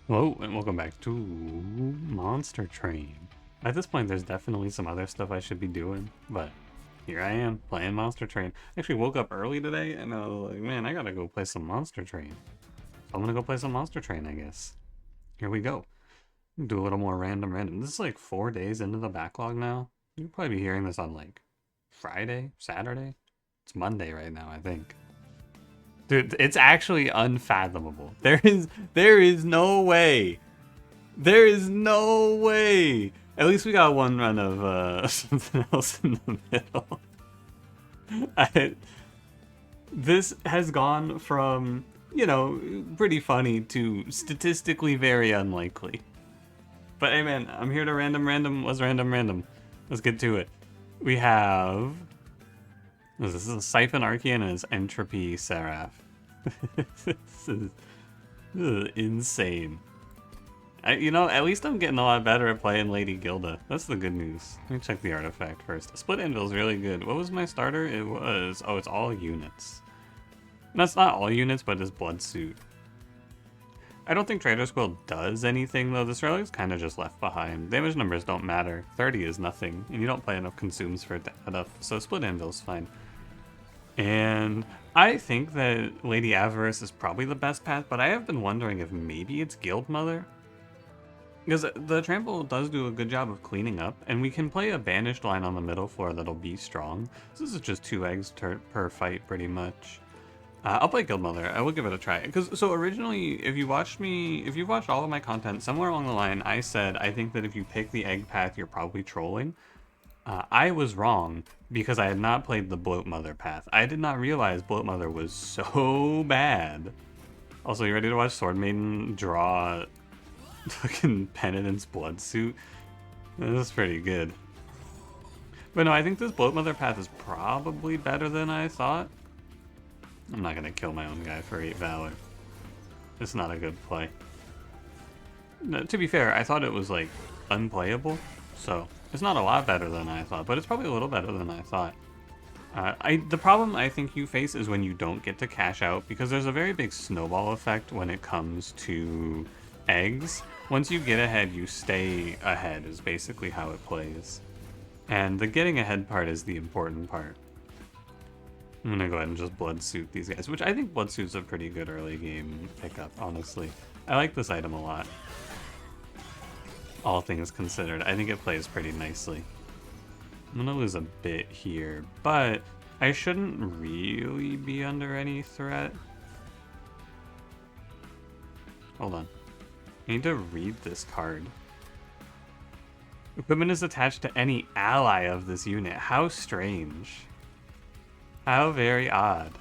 Hello, and welcome back to Monster Train. At this point, there's definitely some other stuff I should be doing, but here I am, playing Monster Train. I actually woke up early today, and I was like, man, I gotta go play some Monster Train. So I'm gonna go play some Monster Train, I guess. Here we go. Do a little more random. This is like 4 days into the backlog now. You'll probably be hearing this on like Friday, Saturday. It's Monday right now, I think. Dude, it's actually unfathomable. There is no way. There is no way. At least we got one run of something else in the middle. This has gone from, pretty funny to statistically very unlikely. But hey man, I'm here to random. What's random? Let's get to it. We have... This is a Siphon Archean and his Entropy Seraph. This is insane. At least I'm getting a lot better at playing Lady Gilda. That's the good news. Let me check the artifact first. Split Anvil's really good. What was my starter? It was... Oh, it's all units. That's not all units, but it's Blood Suit. I don't think Trader's Quill does anything, though. This relic's kind of just left behind. Damage numbers don't matter. 30 is nothing, and you don't play enough consumes for it to add up, so Split Anvil's fine. And I think that Lady Avarice is probably the best path, but I have been wondering if maybe it's Guild Mother. Because the trample does do a good job of cleaning up, and we can play a Banished line on the middle floor that'll be strong. So this is just 2 eggs per fight, pretty much. I'll play Guild Mother. I will give it a try. So originally, if you've watched all of my content, somewhere along the line, I said I think that if you pick the egg path, you're probably trolling. I was wrong because I had not played the Bloat Mother path. I did not realize Bloat Mother was so bad. Also, you ready to watch Sword Maiden draw fucking Penitent's Blood Suit? This is pretty good. But no, I think this Bloat Mother path is probably better than I thought. I'm not gonna kill my own guy for 8 Valor. It's not a good play. No, to be fair, I thought it was like unplayable, so it's not a lot better than I thought, but it's probably a little better than I thought. The problem I think you face is when you don't get to cash out, because there's a very big snowball effect when it comes to eggs. Once you get ahead, you stay ahead is basically how it plays. And the getting ahead part is the important part. I'm gonna go ahead and just Blood Suit these guys, which I think Blood Suit's a pretty good early game pickup, honestly. I like this item a lot. All things considered, I think it plays pretty nicely. I'm gonna lose a bit here, but I shouldn't really be under any threat. Hold on. I need to read this card. Equipment is attached to any ally of this unit. How strange. How very odd.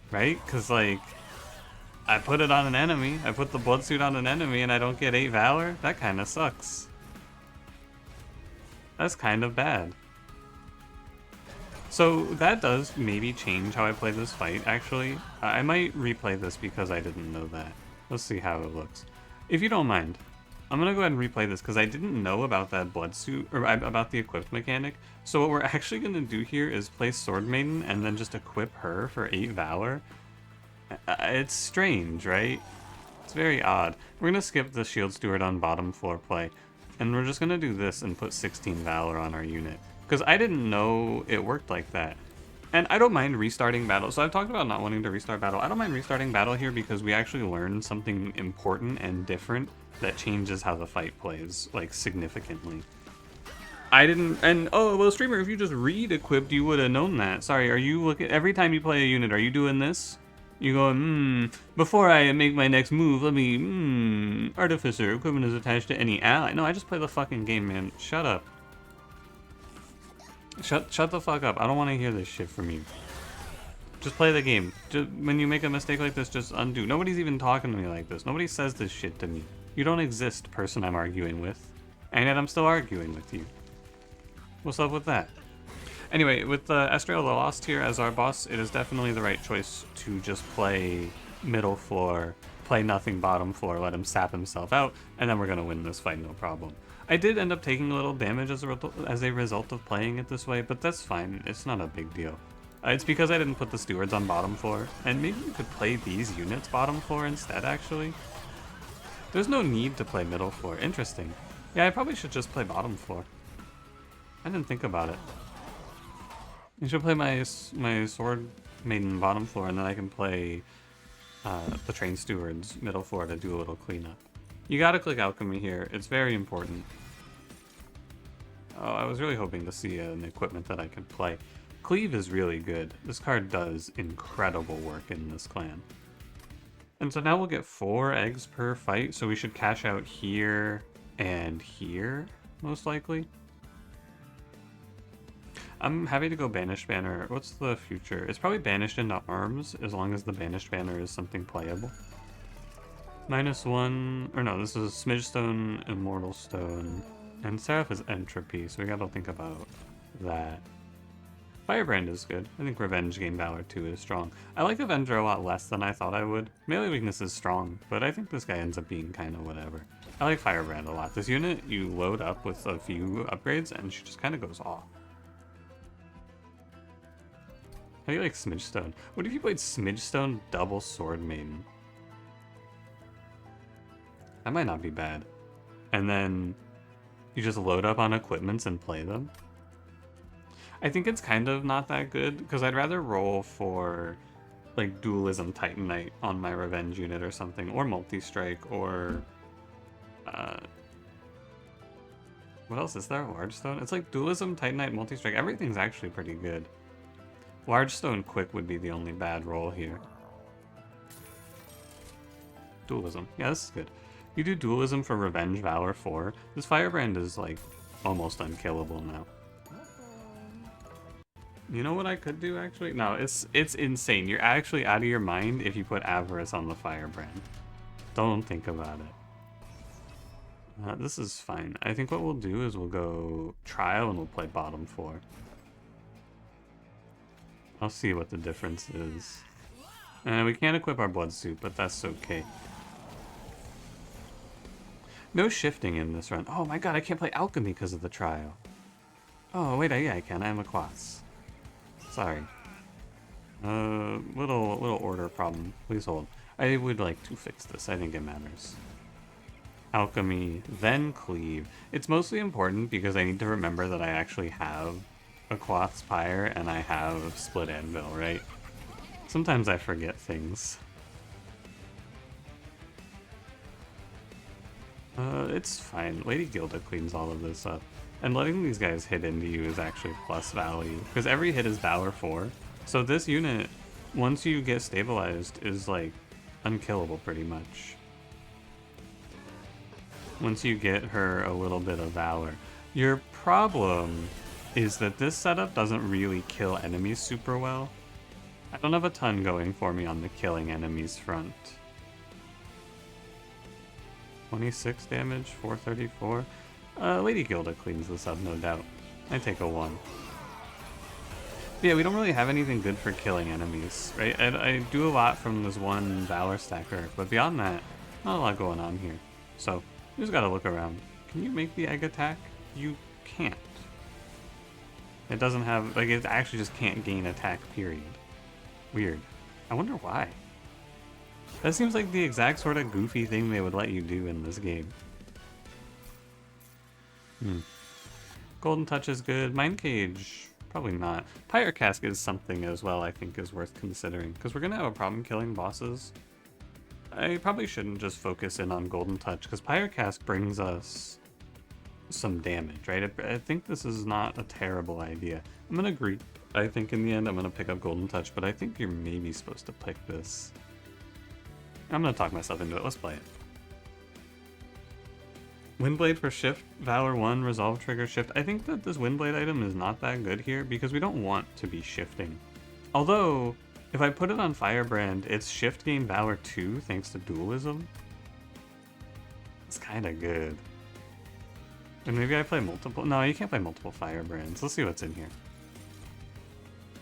Right? Because, like, I put it on an enemy. I put the Blood Suit on an enemy and I don't get 8 Valor? That kind of sucks. That's kind of bad. So that does maybe change how I play this fight, actually. I might replay this because I didn't know that. Let's see how it looks. If you don't mind, I'm gonna go ahead and replay this because I didn't know about that Blood Suit, or about the equipped mechanic. So what we're actually gonna do here is play Sword Maiden and then just equip her for 8 Valor. It's strange, right? It's very odd. We're gonna skip the Shield Steward on bottom floor play, and we're just gonna do this and put 16 Valor on our unit. Because I didn't know it worked like that. And I don't mind restarting battle. So I've talked about not wanting to restart battle. I don't mind restarting battle here because we actually learned something important and different that changes how the fight plays, like, significantly. I didn't, and oh, well, streamer, if you just read equipped, you would have known that. Sorry, are you looking, every time you play a unit, are you doing this? You going, before I make my next move, let me, Artificer, equipment is attached to any ally. No, I just play the fucking game, man. Shut up. Shut the fuck up. I don't want to hear this shit from you. Just play the game. Just, when you make a mistake like this, just undo. Nobody's even talking to me like this. Nobody says this shit to me. You don't exist, person I'm arguing with. And yet I'm still arguing with you. What's up with that? Anyway, with Estriel the Lost here as our boss, it is definitely the right choice to just play middle floor, play nothing bottom floor, let him sap himself out, and then we're going to win this fight, no problem. I did end up taking a little damage as a result of playing it this way, but that's fine. It's not a big deal. It's because I didn't put the stewards on bottom floor, and maybe you could play these units bottom floor instead, actually. There's no need to play middle floor. Interesting. Yeah, I probably should just play bottom floor. I didn't think about it. I should play my sword maiden bottom floor, and then I can play the train stewards middle floor to do a little cleanup. You gotta click alchemy here. It's very important. Oh, I was really hoping to see an equipment that I could play. Cleave is really good. This card does incredible work in this clan. And so now we'll get 4 eggs per fight, so we should cash out here and here, most likely. I'm happy to go Banished Banner. What's the future? It's probably Banished into Arms, as long as the Banished Banner is something playable. -1, or no, this is Smidge Stone, Immortal Stone, and Seraph is Entropy, so we gotta think about that. Firebrand is good. I think Revenge Gain Valor 2 is strong. I like Avenger a lot less than I thought I would. Melee weakness is strong, but I think this guy ends up being kind of whatever. I like Firebrand a lot. This unit, you load up with a few upgrades, and she just kind of goes off. How do you like Smidge Stone? What if you played Smidge Stone double Sword Maiden? That might not be bad. And then you just load up on equipments and play them. I think it's kind of not that good, because I'd rather roll for like Dualism Titanite on my Revenge unit or something, or Multi-Strike, or what else is there? Large Stone? It's like Dualism, Titanite, Multi-Strike. Everything's actually pretty good. Large Stone Quick would be the only bad roll here. Dualism. Yeah, this is good. You do Dualism for Revenge Valor 4. This Firebrand is like almost unkillable now. You know what I could do, actually? No, it's insane. You're actually out of your mind if you put Avarice on the Firebrand. Don't think about it. This is fine. I think what we'll do is we'll go Trial and we'll play bottom 4. I'll see what the difference is. We can't equip our Blood Suit, but that's okay. No shifting in this run. Oh my god, I can't play Alchemy because of the Trial. Oh, wait, yeah, I can. I'm a Quas. Sorry. Little order problem. Please hold. I would like to fix this. I think it matters. Alchemy, then Cleave. It's mostly important because I need to remember that I actually have a Quoth's Pyre and I have Split Anvil, right? Sometimes I forget things. It's fine. Lady Gilda cleans all of this up. And letting these guys hit into you is actually plus value, because every hit is Valor 4. So this unit, once you get stabilized, is like unkillable pretty much. Once you get her a little bit of Valor. Your problem is that this setup doesn't really kill enemies super well. I don't have a ton going for me on the killing enemies front. 26 damage, 434. Lady Gilda cleans this up, no doubt. I take a 1. But yeah, we don't really have anything good for killing enemies, right? I do a lot from this one Valor stacker, but beyond that, not a lot going on here. So, you just gotta look around. Can you make the egg attack? You can't. It doesn't have, like, it actually just can't gain attack, period. Weird. I wonder why. That seems like the exact sort of goofy thing they would let you do in this game. Golden Touch is good. Mind Cage, probably not. Pyre Cask is something as well I think is worth considering, because we're going to have a problem killing bosses. I probably shouldn't just focus in on Golden Touch, because Pyre Cask brings us some damage, right? I think this is not a terrible idea. I'm going to agree. I think in the end I'm going to pick up Golden Touch, but I think you're maybe supposed to pick this. I'm going to talk myself into it. Let's play it. Windblade for shift, Valor 1, Resolve Trigger Shift. I think that this Windblade item is not that good here because we don't want to be shifting. Although, if I put it on Firebrand, it's shift gain Valor 2 thanks to Dualism. It's kind of good. And maybe I play multiple. No, you can't play multiple Firebrands. Let's see what's in here.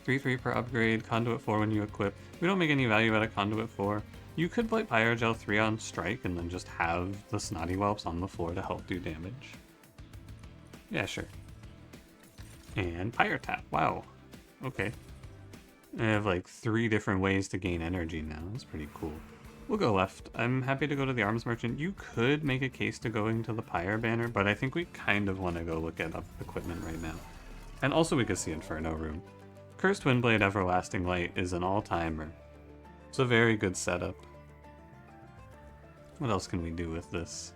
3/3 per upgrade, Conduit 4 when you equip. We don't make any value out of Conduit 4. You could play Pyrogel 3 on Strike and then just have the Snotty Whelps on the floor to help do damage. Yeah, sure. And Pyre Tap. Wow. Okay. I have like 3 different ways to gain energy now. That's pretty cool. We'll go left. I'm happy to go to the arms merchant. You could make a case to going to the Pyre banner, but I think we kind of want to go look at equipment right now. And also we could see Inferno room. Cursed Windblade Everlasting Light is an all-timer. It's a very good setup. What else can we do with this?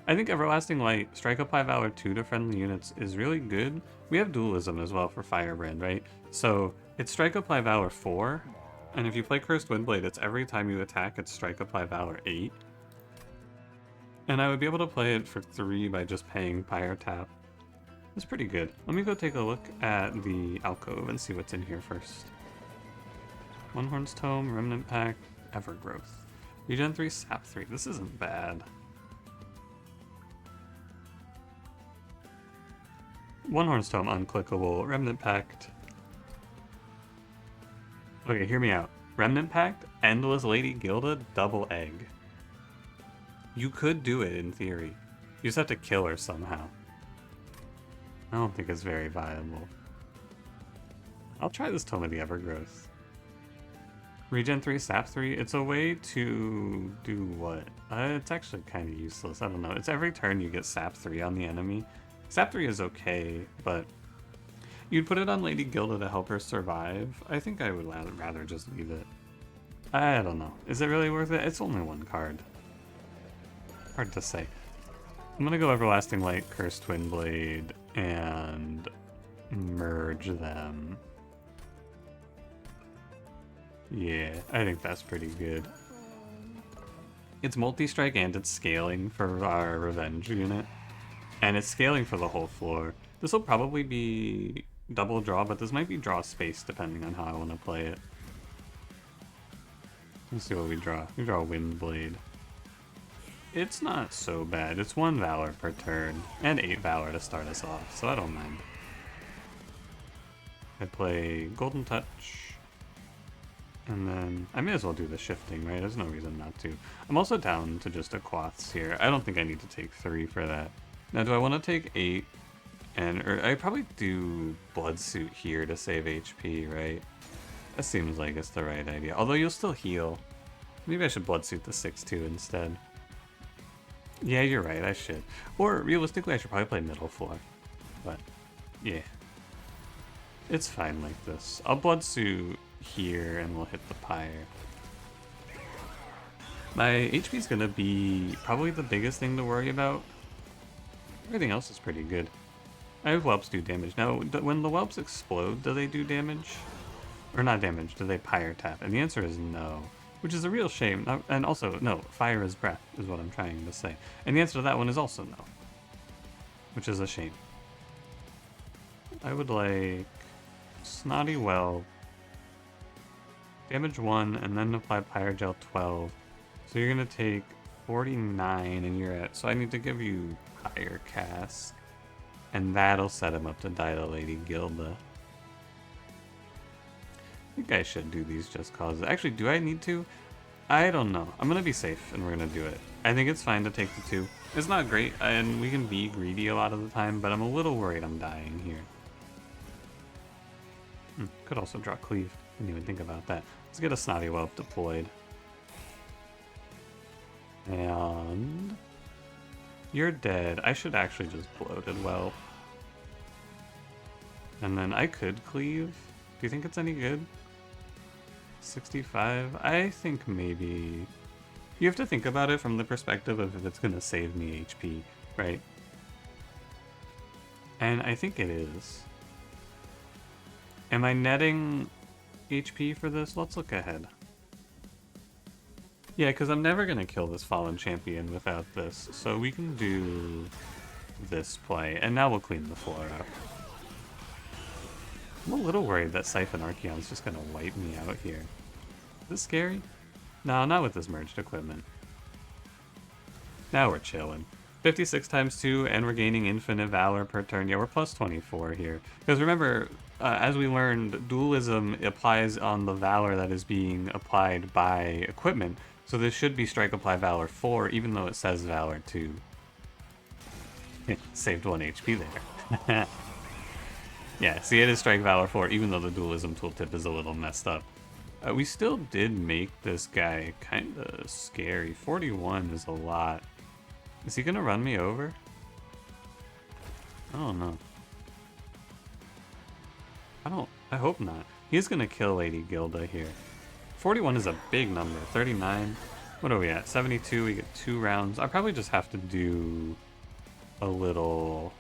I think Everlasting Light, Strike Apply Valor 2 to friendly units is really good. We have Dualism as well for Firebrand, right? So it's Strike Apply Valor 4, and if you play Cursed Windblade, it's every time you attack, it's Strike Apply Valor 8. And I would be able to play it for 3 by just paying Pyre tap. It's pretty good. Let me go take a look at the alcove and see what's in here first. One Horn's Tome, Remnant Pack, Evergrowth. Regen 3, Sap 3. This isn't bad. One Horn's Tome, unclickable. Remnant Pact. Okay, hear me out. Remnant Pact, Endless Lady Gilda, double egg. You could do it in theory. You just have to kill her somehow. I don't think it's very viable. I'll try this Tome of the Evergrowth. Regen 3, Sap 3. It's a way to do what? It's actually kind of useless. I don't know. It's every turn you get Sap 3 on the enemy. Sap 3 is okay, but you'd put it on Lady Gilda to help her survive. I think I would rather just leave it. I don't know. Is it really worth it? It's only 1 card. Hard to say. I'm gonna go Everlasting Light, Cursed Windblade, and merge them. Yeah, I think that's pretty good. It's multi-strike and it's scaling for our revenge unit. And it's scaling for the whole floor. This will probably be double draw, but this might be draw space depending on how I want to play it. Let's see what we draw. We draw Windblade. It's not so bad. It's 1 Valor per turn, and 8 Valor to start us off, so I don't mind. I play Golden Touch, and then I may as well do the shifting, right? There's no reason not to. I'm also down to just a Quaths here. I don't think I need to take 3 for that. Now, do I want to take 8? Or I probably do Blood Suit here to save HP, right? That seems like it's the right idea. Although you'll still heal. Maybe I should Blood Suit the 6-2 instead. Yeah, you're right, I should. Or, realistically, I should probably play middle floor. But, yeah. It's fine like this. I'll Blood Suit here, and we'll hit the Pyre. My HP's gonna be probably the biggest thing to worry about. Everything else is pretty good. I have whelps do damage. Now, when the whelps explode, do they do damage? Or not damage, do they Pyre tap? And the answer is no. Which is a real shame. And also, no, fire is breath, is what I'm trying to say. And the answer to that one is also no. Which is a shame. I would like Snotty Whelp, damage 1, and then apply Pyre Gel 12. So you're going to take 49, and you're at... So I need to give you Pyre Cask. And that'll set him up to die to Lady Gilda. I think I should do these just causes. Actually, do I need to? I don't know. I'm going to be safe, and we're going to do it. I think it's fine to take the 2. It's not great, and we can be greedy a lot of the time, but I'm a little worried I'm dying here. Could also draw Cleave. Didn't even think about that. Let's get a Snotty Whelp deployed. And... you're dead. I should actually just Bloated Whelp. And then I could Cleave. Do you think it's any good? 65? I think maybe... You have to think about it from the perspective of if it's going to save me HP, right? And I think it is. Am I netting HP for this? Let's look ahead. Yeah, because I'm never going to kill this Fallen Champion without this, so we can do this play, and now we'll clean the floor up. I'm a little worried that Siphon Archeon's just going to wipe me out here. Is this scary? No, not with this merged equipment. Now we're chilling. 56 times 2, and we're gaining infinite valor per turn. Yeah, we're plus 24 here. Because remember, as we learned, dualism applies on the valor that is being applied by equipment. So this should be strike apply valor 4, even though it says valor 2. Saved 1 HP there. Yeah, see, it is Strike Valor 4, even though the Dualism tooltip is a little messed up. We still did make this guy kind of scary. 41 is a lot. Is he gonna run me over? I don't know. I hope not. He's gonna kill Lady Gilda here. 41 is a big number. 39. What are we at? 72. We get 2 rounds. I probably just have to do a little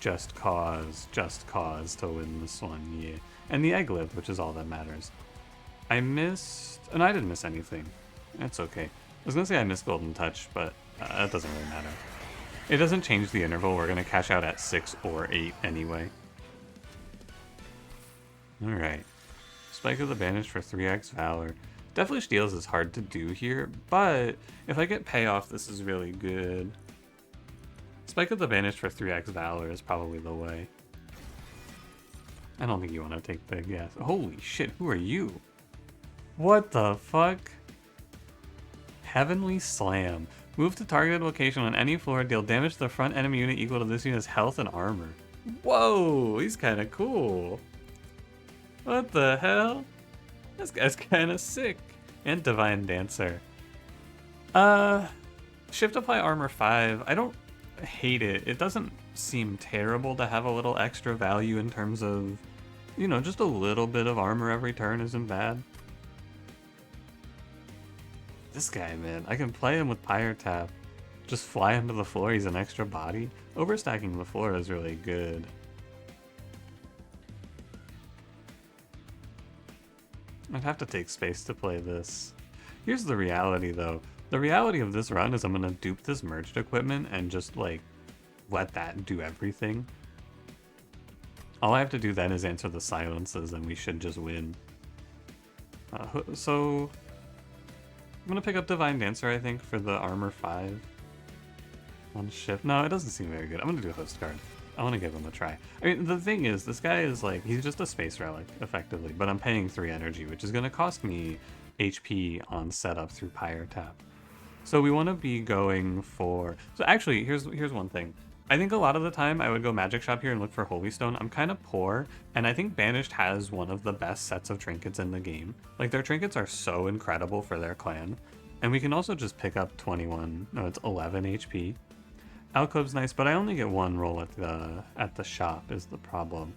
just cause to win this one. Yeah. And the egg lived, which is all that matters. I missed... And I didn't miss anything. That's okay. I was gonna say I missed Golden Touch, but that doesn't really matter. It doesn't change the interval. We're gonna cash out at 6 or 8 anyway. Alright. Spike of the Banished for 3x Valor. Definitely Steals is hard to do here, but if I get payoff, this is really good. Spike of the Banished for 3x Valor is probably the way. I don't think you want to take big, yes. Holy shit, who are you? What the fuck? Heavenly Slam. Move to targeted location on any floor, deal damage to the front enemy unit equal to this unit's health and armor. Whoa, he's kind of cool. What the hell? This guy's kind of sick. And Divine Dancer. Shift Apply Armor 5. I don't hate it. It doesn't seem terrible to have a little extra value in terms of, you know, just a little bit of armor every turn isn't bad. This guy, man, I can play him with Pyre Tap. Just fly him to the floor, he's an extra body. Overstacking the floor is really good. I'd have to take space to play this. Here's the reality, though. The reality of this run is I'm gonna dupe this merged equipment and just, like, let that do everything. All I have to do then is answer the silences, and we should just win. So... I'm gonna pick up Divine Dancer, I think, for the armor 5. One shift. No, it doesn't seem very good. I'm gonna do Host Guard. I want to give him a try. I mean, the thing is, this guy is like, he's just a space relic, effectively, but I'm paying 3 energy, which is going to cost me HP on setup through Pyre Tap. So we want to be going for... So actually, here's one thing. I think a lot of the time I would go Magic Shop here and look for Holy Stone. I'm kind of poor, and I think Banished has one of the best sets of trinkets in the game. Like, their trinkets are so incredible for their clan. And we can also just pick up 21, no, it's 11 HP. Alcove's nice, but I only get 1 roll at the shop is the problem.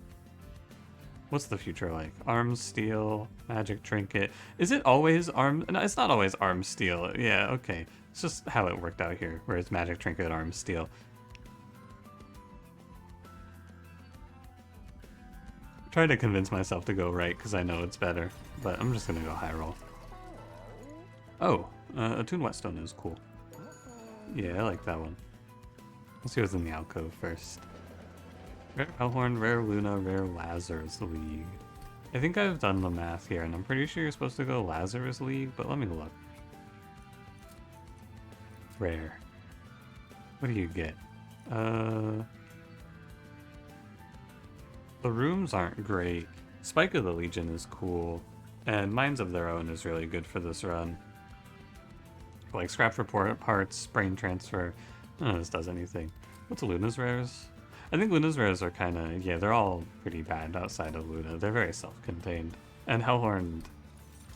What's the future like? Arms, steel, magic trinket. Is it always arm? No, it's not always arms, steel. Yeah, okay. It's just how it worked out here, where it's magic trinket, arms, steel. I'm trying to convince myself to go right because I know it's better, but I'm just gonna go high roll. Oh, Attuned Whetstone is cool. Yeah, I like that one. Let's see what's in the alcove first. Rare Hellhorn, Rare Luna, Rare Lazarus League. I think I've done the math here, and I'm pretty sure you're supposed to go Lazarus League, but let me look. Rare. What do you get? The rooms aren't great. Spike of the Legion is cool, and Minds of Their Own is really good for this run. Like Scrap Report Parts, Brain Transfer. None of this does anything. What's Luna's rares? I think Luna's rares are kind of, yeah, they're all pretty bad outside of Luna. They're very self-contained. And Hellhorn,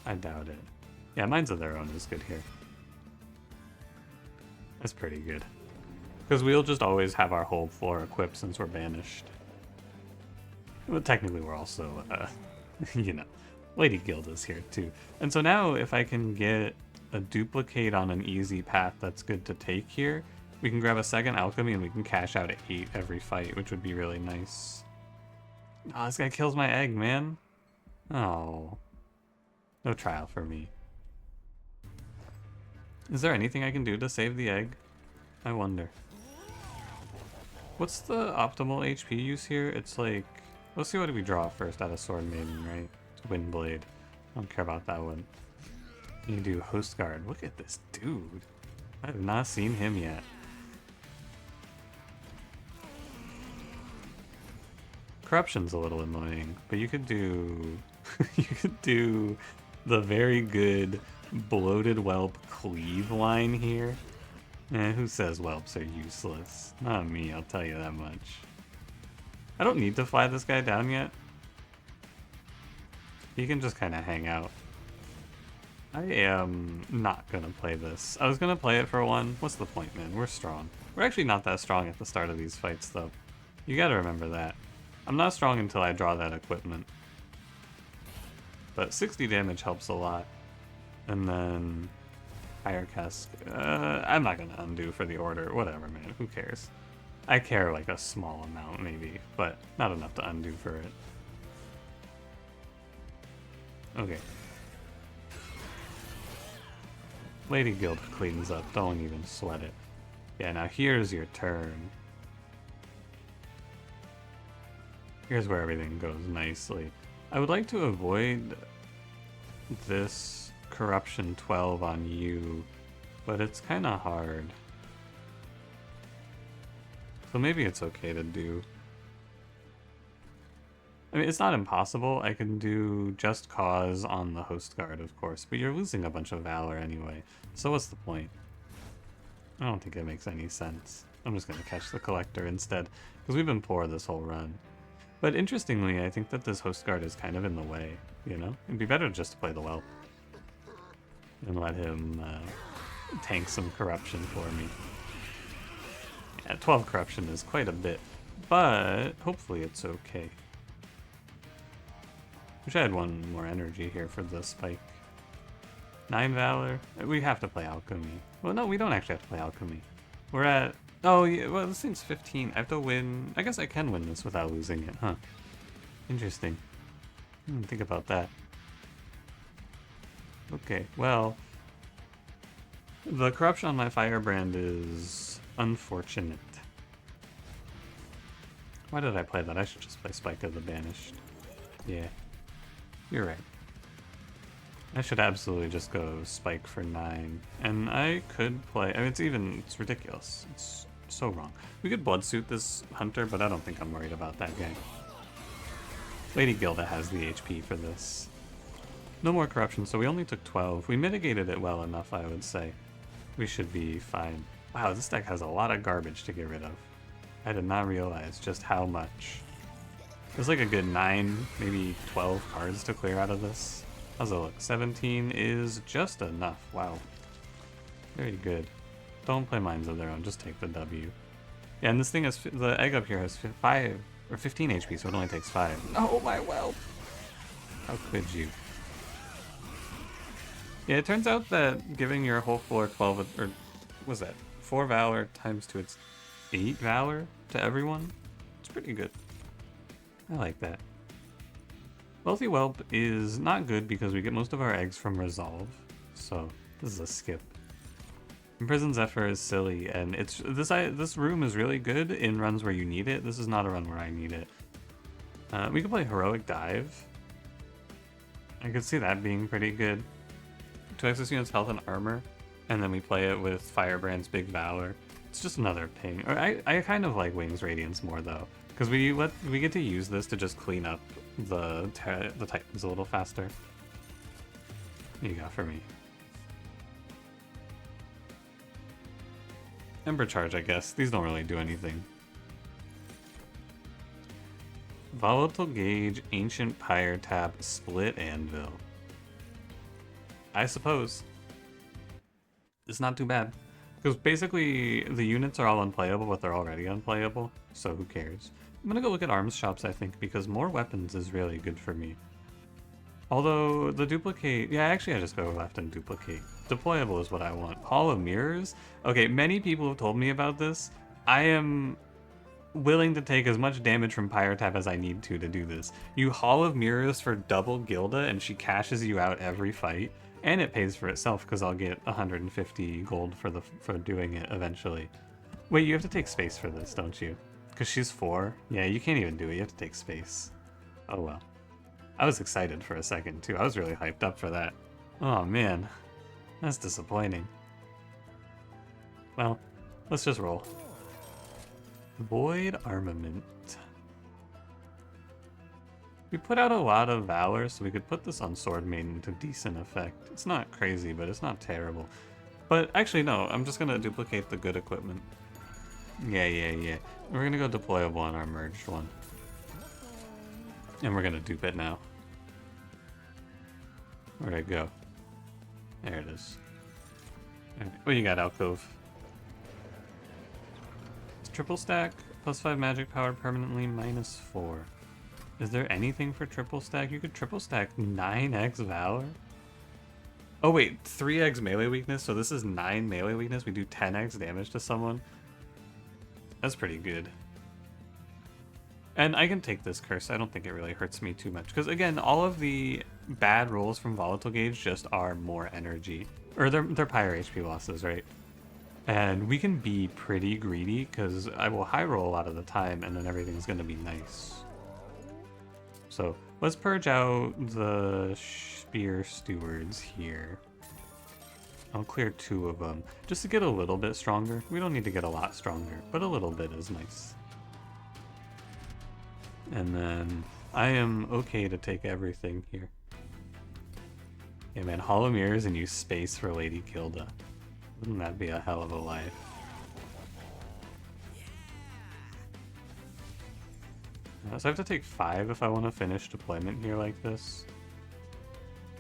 I doubt it. Yeah, Minds of Their Own is good here. That's pretty good. Because we'll just always have our whole floor equipped since we're banished. But technically we're also, you know, Lady Gilda's here too. And so now if I can get a duplicate on an easy path that's good to take here, we can grab a second alchemy and we can cash out at 8 every fight, which would be really nice. Oh, this guy kills my egg, man. Oh. No trial for me. Is there anything I can do to save the egg? I wonder. What's the optimal HP use here? It's like... Let's see what we draw first out of Sword Maiden, right? It's Windblade. I don't care about that one. You do Host Guard. Look at this dude. I have not seen him yet. Corruption's a little annoying, but you could do you could do the very good Bloated Whelp Cleave line here. Who says whelps are useless? Not me, I'll tell you that much. I don't need to fly this guy down yet. He can just kind of hang out. I am not gonna play this. I was gonna play it for one. What's the point, man? We're strong. We're actually not that strong at the start of these fights, though. You gotta remember that. I'm not strong until I draw that equipment. But 60 damage helps a lot. And then... Higher Cask. I'm not gonna undo for the order. Whatever, man. Who cares? I care like a small amount, maybe. But not enough to undo for it. Okay. Lady Guild cleans up. Don't even sweat it. Yeah, now here's your turn. Here's where everything goes nicely. I would like to avoid this corruption 12 on you, but it's kind of hard. So maybe it's okay to do. I mean, it's not impossible. I can do Just Cause on the Host Guard, of course, but you're losing a bunch of Valor anyway, so what's the point? I don't think it makes any sense. I'm just going to catch the Collector instead, because we've been poor this whole run. But interestingly, I think that this Host Guard is kind of in the way, you know? It'd be better just to play the Whelp. And let him tank some corruption for me. Yeah, 12 corruption is quite a bit, but hopefully it's okay. Wish I had one more energy here for the spike. 9 Valor. We have to play Alchemy. Well, no, we don't actually have to play Alchemy. We're at... Oh, yeah, well, this thing's 15. I have to win... I guess I can win this without losing it, huh? Interesting. Think about that. Okay, well... The corruption on my firebrand is unfortunate. Why did I play that? I should just play Spike of the Banished. Yeah. You're right. I should absolutely just go Spike for 9. And I could play... I mean, it's ridiculous. It's so wrong. We could Bloodsuit this Hunter, but I don't think I'm worried about that guy. Lady Gilda has the HP for this. No more corruption, so we only took 12. We mitigated it well enough, I would say. We should be fine. Wow, this deck has a lot of garbage to get rid of. I did not realize just how much. There's like a good 9, maybe 12 cards to clear out of this. How's it look? 17 is just enough. Wow. Very good. Don't play Minds of Their Own, just take the W. Yeah, and this thing has, the egg up here has 5 or 15 HP, so it only takes 5. Oh my well. How could you? Yeah, it turns out that giving your whole floor 12, or was that 4 Valor times 2, it's 8 Valor to everyone? It's pretty good. I like that. Wealthy Whelp is not good because we get most of our eggs from Resolve, so this is a skip. Imprisoned Zephyr is silly, and it's this room is really good in runs where you need it. This is not a run where I need it. We could play Heroic Dive. I could see that being pretty good. 2 excess units health and armor, and then we play it with Firebrand's Big Valor. It's just another ping. Or I kind of like Wings Radiance more though, because we get to use this to just clean up the Titans a little faster. What you got for me? Ember Charge, I guess. These don't really do anything. Volatile Gauge, Ancient Pyre Tap, Split Anvil. I suppose. It's not too bad. Because basically, the units are all unplayable, but they're already unplayable, so who cares? I'm gonna go look at arms shops, I think, because more weapons is really good for me. Although, the duplicate... Yeah, actually I just go left and duplicate. Deployable is what I want. Hall of Mirrors? Okay, many people have told me about this. I am willing to take as much damage from Pyre Tap as I need to do this. You Hall of Mirrors for double Gilda, and she cashes you out every fight. And it pays for itself, because I'll get 150 gold for doing it eventually. Wait, you have to take space for this, don't you? Because she's 4? Yeah, you can't even do it. You have to take space. Oh well. I was excited for a second, too. I was really hyped up for that. Oh, man. That's disappointing. Well, let's just roll. Void Armament. We put out a lot of Valor, so we could put this on Sword Maiden to decent effect. It's not crazy, but it's not terrible. But actually, no. I'm just going to duplicate the good equipment. Yeah. We're going to go deployable on our merged one. And we're gonna dupe it now. Where'd it go? There it is. Right. What you got, Alcove? It's triple stack, +5 magic power permanently, -4. Is there anything for triple stack? You could triple stack 9x Valor? Oh wait, 3x melee weakness, so this is 9 melee weakness. We do 10x damage to someone. That's pretty good. And I can take this curse. I don't think it really hurts me too much. Because again, all of the bad rolls from Volatile Gauge just are more energy. Or they're Pyre HP losses, right? And we can be pretty greedy because I will high roll a lot of the time and then everything's going to be nice. So let's purge out the Spear Stewards here. I'll clear 2 of them just to get a little bit stronger. We don't need to get a lot stronger, but a little bit is nice. And then I am okay to take everything here. Hey man, Hollow Mirrors and use space for Lady Gilda. Wouldn't that be a hell of a life? So I have to take 5 if I want to finish deployment here like this.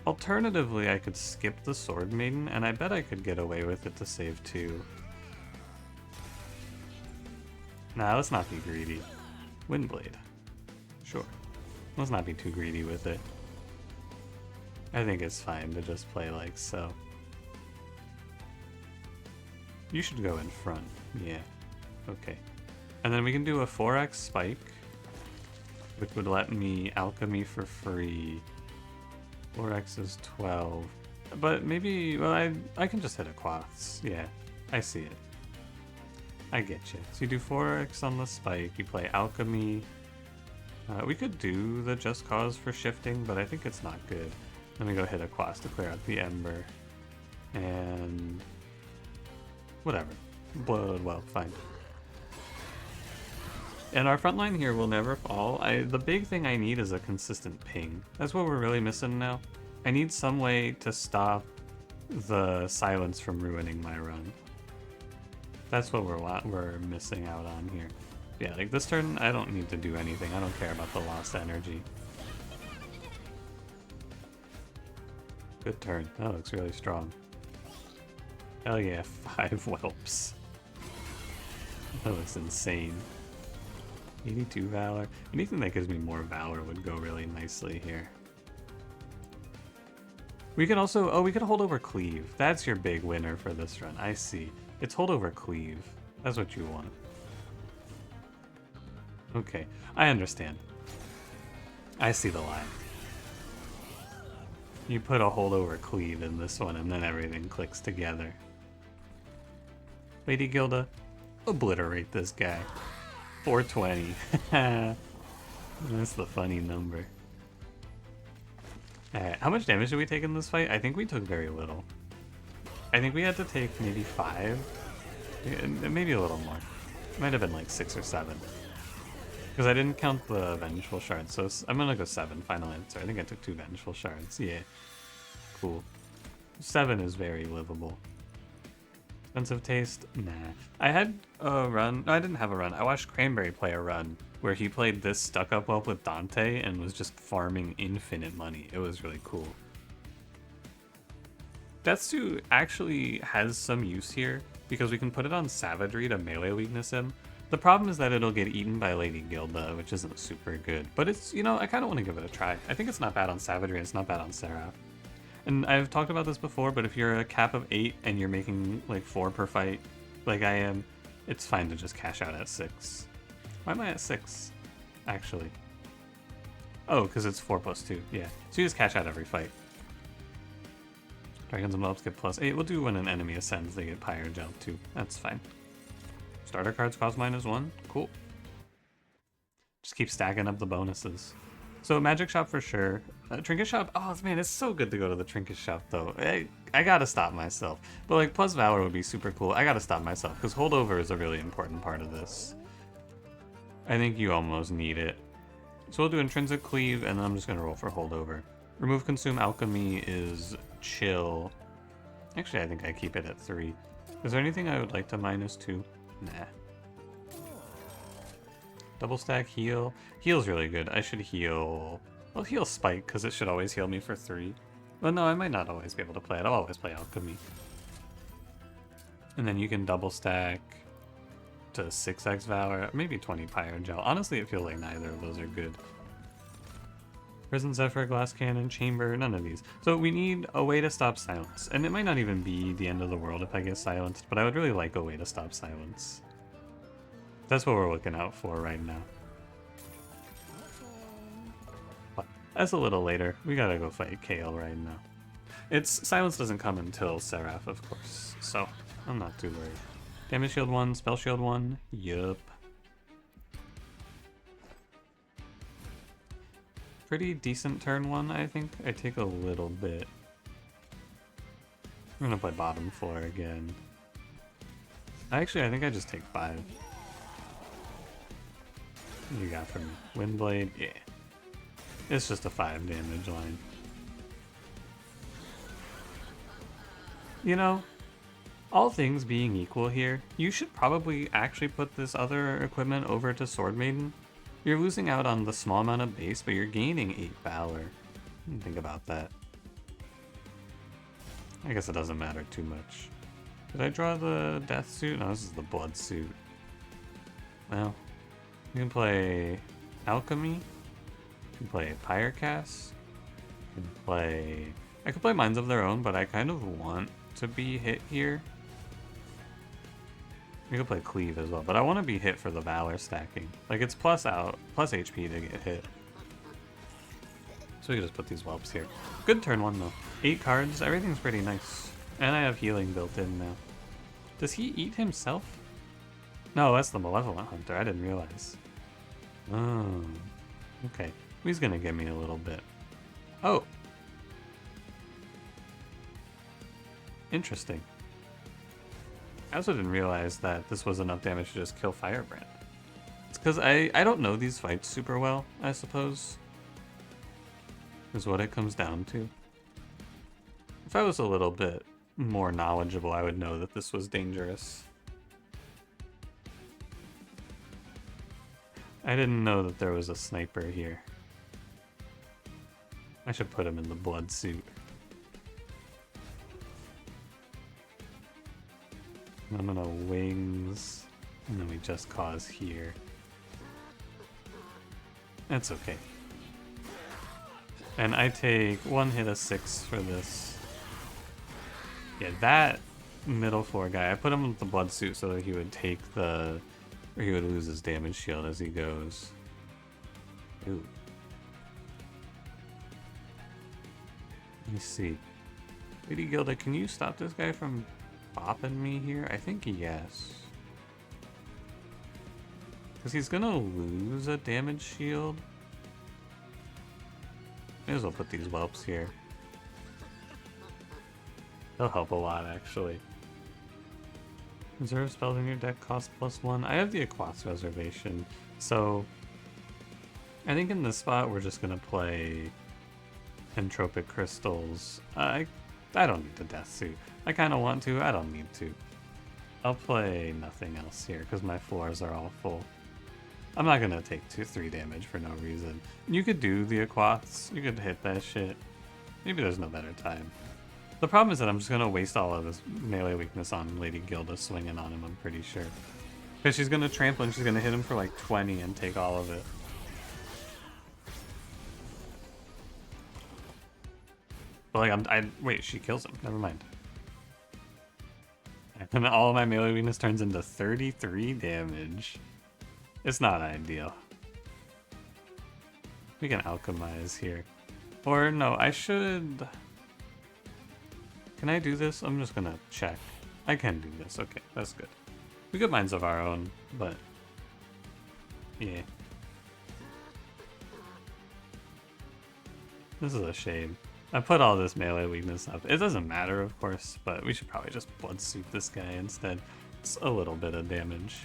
Alternatively, I could skip the Sword Maiden, and I bet I could get away with it to save 2. Nah, let's not be greedy. Windblade. Sure. Let's not be too greedy with it. I think it's fine to just play like so. You should go in front. Yeah. Okay. And then we can do a 4x spike, which would let me alchemy for free. 4x is 12. But maybe, well, I can just hit a Quaths. Yeah, I see it. I get you. So you do 4x on the spike, you play alchemy. We could do the Just Cause for shifting, but I think it's not good. Let me go hit a Quast to clear out the Ember. And whatever. Blood, well, fine. And our front line here will never fall. The big thing I need is a consistent ping. That's what we're really missing now. I need some way to stop the silence from ruining my run. That's what we're missing out on here. Yeah, like this turn, I don't need to do anything. I don't care about the lost energy. Good turn. That looks really strong. Hell yeah, 5 whelps. That looks insane. 82 Valor. Anything that gives me more Valor would go really nicely here. We can also, oh, we could hold over Cleave. That's your big winner for this run. I see. It's hold over Cleave. That's what you want. Okay, I understand. I see the line. You put a hold over Cleave in this one and then everything clicks together. Lady Gilda, obliterate this guy. 420. That's the funny number. Alright, how much damage did we take in this fight? I think we took very little. I think we had to take maybe 5. Maybe a little more. It might have been like 6 or 7. Because I didn't count the Vengeful Shards, so I'm gonna go 7, final answer. I think I took 2 Vengeful Shards, yeah. Cool. 7 is very livable. Expensive Taste? Nah. I had a run, no, I didn't have a run. I watched Cranberry play a run where he played this Stuck-Up Whelp with Dante and was just farming infinite money. It was really cool. Deathsuit actually has some use here because we can put it on Savagery to melee weakness him. The problem is that it'll get eaten by Lady Gilda, which isn't super good. But it's, you know, I kind of want to give it a try. I think it's not bad on Savagery, it's not bad on Seraph. And I've talked about this before, but if you're a cap of 8 and you're making like 4 per fight, like I am, it's fine to just cash out at 6. Why am I at 6, actually? Oh, because it's 4 plus 2, yeah. So you just cash out every fight. Dragons and Whelps get +8. We'll do when an enemy ascends, they get Pyre Gel too. That's fine. Starter cards cost -1. Cool. Just keep stacking up the bonuses. So Magic Shop for sure. Trinket Shop, oh man, it's so good to go to the Trinket Shop though. I gotta stop myself. But like plus Valor would be super cool. I gotta stop myself because holdover is a really important part of this. I think you almost need it. So we'll do Intrinsic Cleave and then I'm just gonna roll for holdover. Remove Consume Alchemy is chill. Actually, I think I keep it at 3. Is there anything I would like to -2? Nah. Double stack, heal. Heal's really good. I should heal... I'll heal Spike, because it should always heal me for 3. Well, no, I might not always be able to play it. I'll always play Alchemy. And then you can double stack to 6x Valor, maybe 20 Pyre Gel. Honestly, it feels like neither of those are good. Prison Zephyr, Glass Cannon, Chamber, none of these. So we need a way to stop silence. And it might not even be the end of the world if I get silenced, but I would really like a way to stop silence. That's what we're looking out for right now. But that's a little later. We gotta go fight Kale right now. Silence doesn't come until Seraph, of course, so I'm not too worried. Damage shield 1, spell shield 1, yup. Pretty decent turn 1, I think. I take a little bit. I'm gonna play bottom 4 again. Actually, I think I just take 5. What do you got for me? Windblade? Yeah. It's just a 5 damage line. You know, all things being equal here, you should probably actually put this other equipment over to Sword Maiden. You're losing out on the small amount of base, but you're gaining 8 Valor. Think about that. I guess it doesn't matter too much. Did I draw the death suit? No, this is the blood suit. Well, you can play Alchemy. You can play Pyre Cast. You can play... I could play Minds of Their Own, but I kind of want to be hit here. You could play Cleave as well, but I want to be hit for the Valor stacking. Like, it's plus HP to get hit. So we can just put these whelps here. Good turn 1 though. 8 cards, everything's pretty nice. And I have healing built in now. Does he eat himself? No, that's the Malevolent Hunter, I didn't realize. Oh, okay. He's gonna give me a little bit. Oh! Interesting. I also didn't realize that this was enough damage to just kill Firebrand. It's because I don't know these fights super well, I suppose. Is what it comes down to. If I was a little bit more knowledgeable, I would know that this was dangerous. I didn't know that there was a sniper here. I should put him in the blood suit. I'm gonna wings, and then we just cause here. That's okay. And I take 1 hit of 6 for this. Yeah, that middle 4 guy, I put him with the blood suit so that he would take the... or he would lose his damage shield as he goes. Ooh. Let me see. Lady Gilda, can you stop this guy from bopping me here? I think yes. Because he's gonna lose a damage shield. May as well put these whelps here. They'll help a lot, actually. Reserve spells in your deck cost +1. I have the Aquas reservation, so I think in this spot we're just gonna play Entropic Crystals. I don't need the Death Suit. I kind of want to, I don't need to. I'll play nothing else here because my floors are all full. I'm not gonna take 2-3 damage for no reason. You could do the Aquats, you could hit that shit. Maybe there's no better time. The problem is that I'm just gonna waste all of this melee weakness on Lady Gilda swinging on him, I'm pretty sure. Because she's gonna trample and she's gonna hit him for like 20 and take all of it. But like, wait, she kills him, never mind. And all of my melee weakness turns into 33 damage. It's not ideal. We can alchemize here. Or no, I should... Can I do this? I'm just gonna check. I can do this, okay, that's good. We got minds of our own, but... yeah. This is a shame. I put all this melee weakness up. It doesn't matter, of course, but we should probably just blood suit this guy instead. It's a little bit of damage.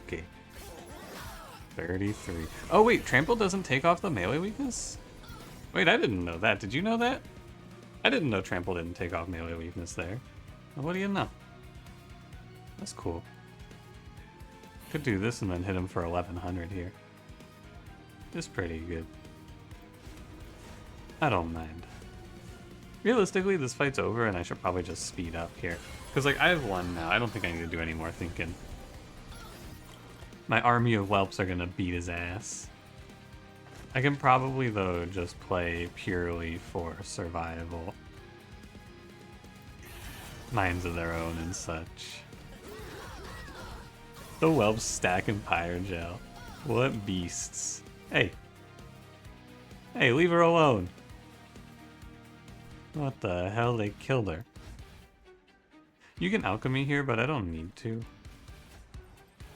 Okay. 33. Oh wait, trample doesn't take off the melee weakness? Wait, I didn't know that. Did you know that? I didn't know trample didn't take off melee weakness there. Well, what do you know? That's cool. Could do this and then hit him for 1100 here. It's pretty good. I don't mind. Realistically, this fight's over and I should probably just speed up here. Because, like, I have one now. I don't think I need to do any more thinking. My army of whelps are gonna beat his ass. I can probably, though, just play purely for survival. Minds of their own and such. The whelps stacking Pyre gel. What beasts. Hey. Hey, leave her alone. What the hell? They killed her. You can alchemy here, but I don't need to.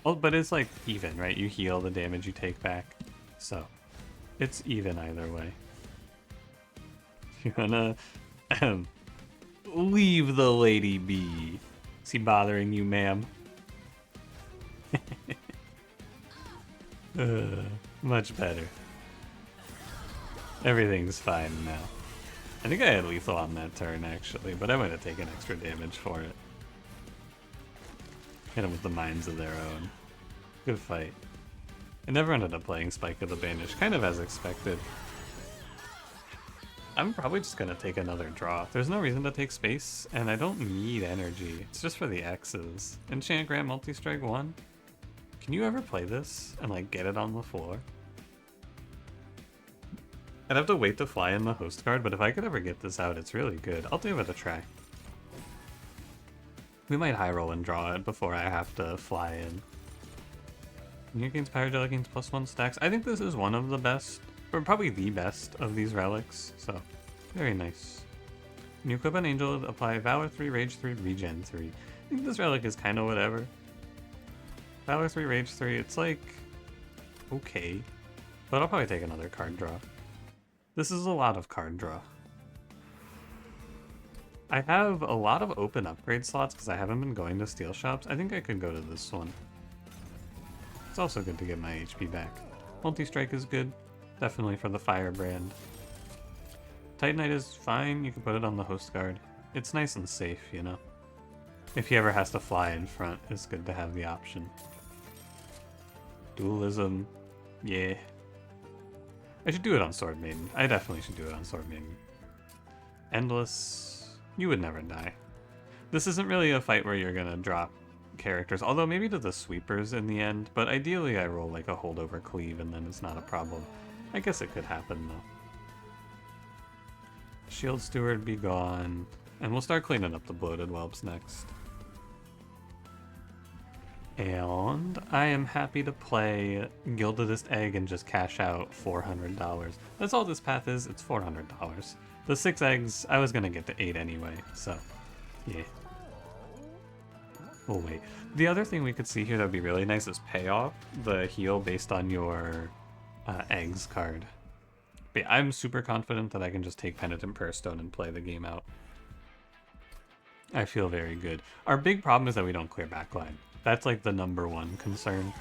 Oh, but it's like even, right? You heal the damage you take back. So, it's even either way. You wanna leave the lady be. Is he bothering you, ma'am? Much better. Everything's fine now. I think I had lethal on that turn, actually, but I might have taken extra damage for it. Hit him with the minds of their own. Good fight. I never ended up playing Spike of the Banished, kind of as expected. I'm probably just gonna take another draw. There's no reason to take space, and I don't need energy. It's just for the X's. Enchant Grant Multi-Strike 1? Can you ever play this and, like, get it on the floor? I'd have to wait to fly in the host card, but if I could ever get this out, it's really good. I'll give it a try. We might high roll and draw it before I have to fly in. New gains Pyre Gel gains +1 stacks. I think this is one of the best, or probably the best of these relics, so very nice. New equip an angel, apply Valor 3, Rage 3, Regen 3. I think this relic is kind of whatever. Valor 3, Rage 3, it's like, okay. But I'll probably take another card draw. This is a lot of card draw. I have a lot of open upgrade slots because I haven't been going to steel shops. I think I could go to this one. It's also good to get my HP back. Multi-strike is good, definitely for the firebrand. Titanite is fine, you can put it on the host guard. It's nice and safe, you know. If he ever has to fly in front, it's good to have the option. Dualism, yeah. I should do it on Sword Maiden. I definitely should do it on Sword Maiden. Endless, you would never die. This isn't really a fight where you're gonna drop characters, although maybe to the sweepers in the end, but ideally I roll like a holdover cleave and then it's not a problem. I guess it could happen though. Shield Steward be gone, and we'll start cleaning up the bloated whelps next. And I am happy to play Gildedest Egg and just cash out $400. That's all this path is, it's $400. The 6 eggs, I was gonna get to 8 anyway, so yeah. We'll wait. The other thing we could see here that would be really nice is payoff, the heal based on your eggs card. But yeah, I'm super confident that I can just take Penitent Prayer Stone and play the game out. I feel very good. Our big problem is that we don't clear backline. That's like the #1 concern.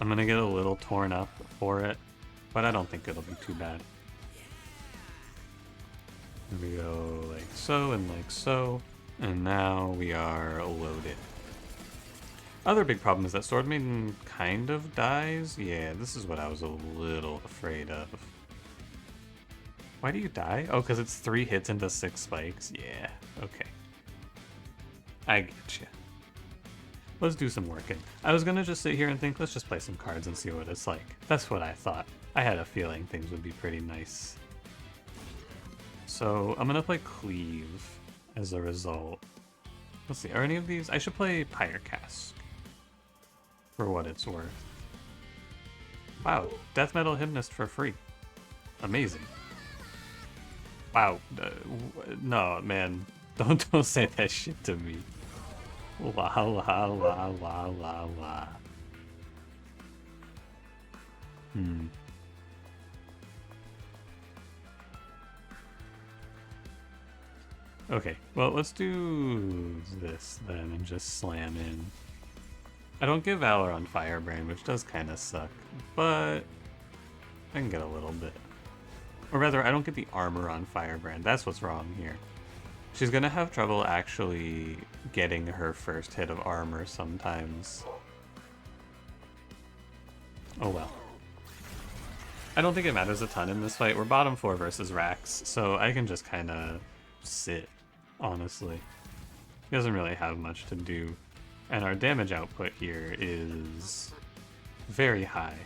I'm gonna get a little torn up for it, but I don't think it'll be too bad. Here we go like so and like so, and now we are loaded. Other big problem is that Sword Maiden kind of dies. Yeah, this is what I was a little afraid of. Why do you die? Oh, because it's 3 hits into 6 spikes. Yeah, okay. I get you. Let's do some working. I was gonna just sit here and think, let's just play some cards and see what it's like. That's what I thought. I had a feeling things would be pretty nice. So I'm gonna play Cleave as a result. Let's see, are any of these? I should play Pyre Cask for what it's worth. Wow, Death Metal Hymnist for free. Amazing. Wow, no man, don't say that shit to me. La la la la la la. Okay, well, let's do this then and just slam in. I don't get Valor on Firebrand, which does kind of suck, but I can get a little bit. Or rather, I don't get the armor on Firebrand. That's what's wrong here. She's gonna have trouble actually getting her first hit of armor sometimes. Oh well. I don't think it matters a ton in this fight. We're bottom 4 versus Rax, so I can just kind of sit, honestly. He doesn't really have much to do. And our damage output here is very high.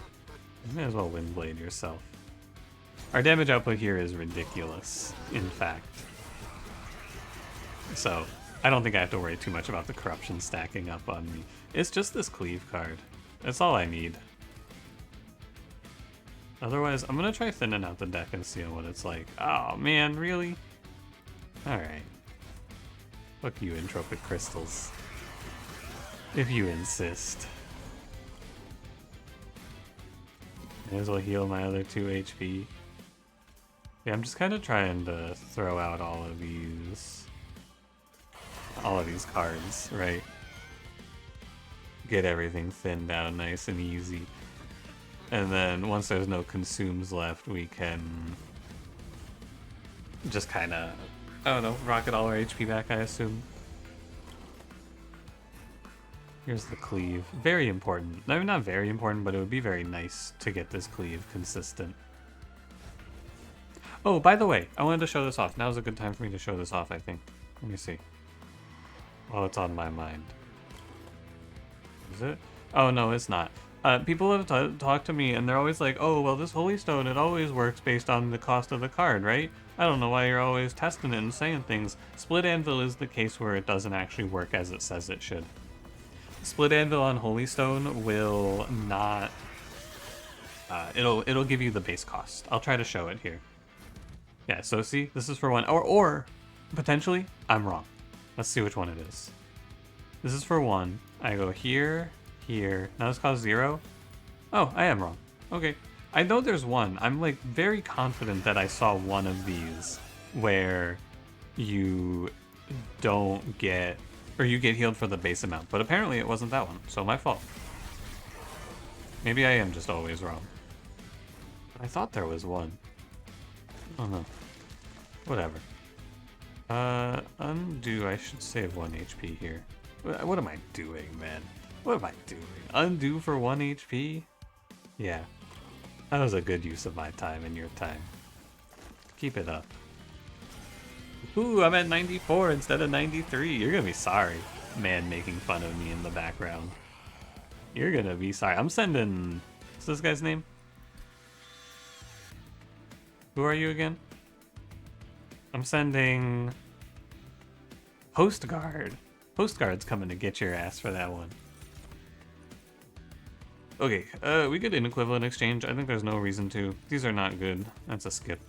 You may as well Windblade yourself. Our damage output here is ridiculous, in fact. So, I don't think I have to worry too much about the corruption stacking up on me. It's just this cleave card. That's all I need. Otherwise, I'm gonna try thinning out the deck and see what it's like. Oh man, really? Alright. Fuck you, Entropic Crystals. If you insist. May as well heal my other 2 HP. Yeah, I'm just kind of trying to throw out all of these cards, right? Get everything thinned out nice and easy. And then once there's no consumes left, we can just kind of, I don't know, rocket all our HP back, I assume. Here's the cleave. Very important. I mean, not very important, but it would be very nice to get this cleave consistent. Oh, by the way, I wanted to show this off. Now's a good time for me to show this off, I think. Let me see. While it's on my mind. Is it? Oh, no, it's not. People have talked to me, and they're always like, oh, well, this Holy Stone, it always works based on the cost of the card, right? I don't know why you're always testing it and saying things. Split Anvil is the case where it doesn't actually work as it says it should. Split Anvil on Holy Stone will not... it'll give you the base cost. I'll try to show it here. Yeah, so see, this is for one. Or potentially, I'm wrong. Let's see which one it is. This is for 1. I go here, here. Now this costs 0. Oh, I am wrong. Okay. I know there's one. I'm like very confident that I saw one of these where you don't get, or you get healed for the base amount, but apparently it wasn't that one, so my fault. Maybe I am just always wrong. I thought there was one. Oh no. Whatever. Undo, I should save 1 HP here. What am I doing, man? What am I doing? Undo for 1 HP? Yeah. That was a good use of my time and your time. Keep it up. Ooh, I'm at 94 instead of 93. You're gonna be sorry, man making fun of me in the background. You're gonna be sorry. I'm sending... What's this guy's name? Who are you again? I'm sending... Host Guard. Host Guard's coming to get your ass for that one. Okay, we get an equivalent exchange. I think there's no reason to. These are not good. That's a skip.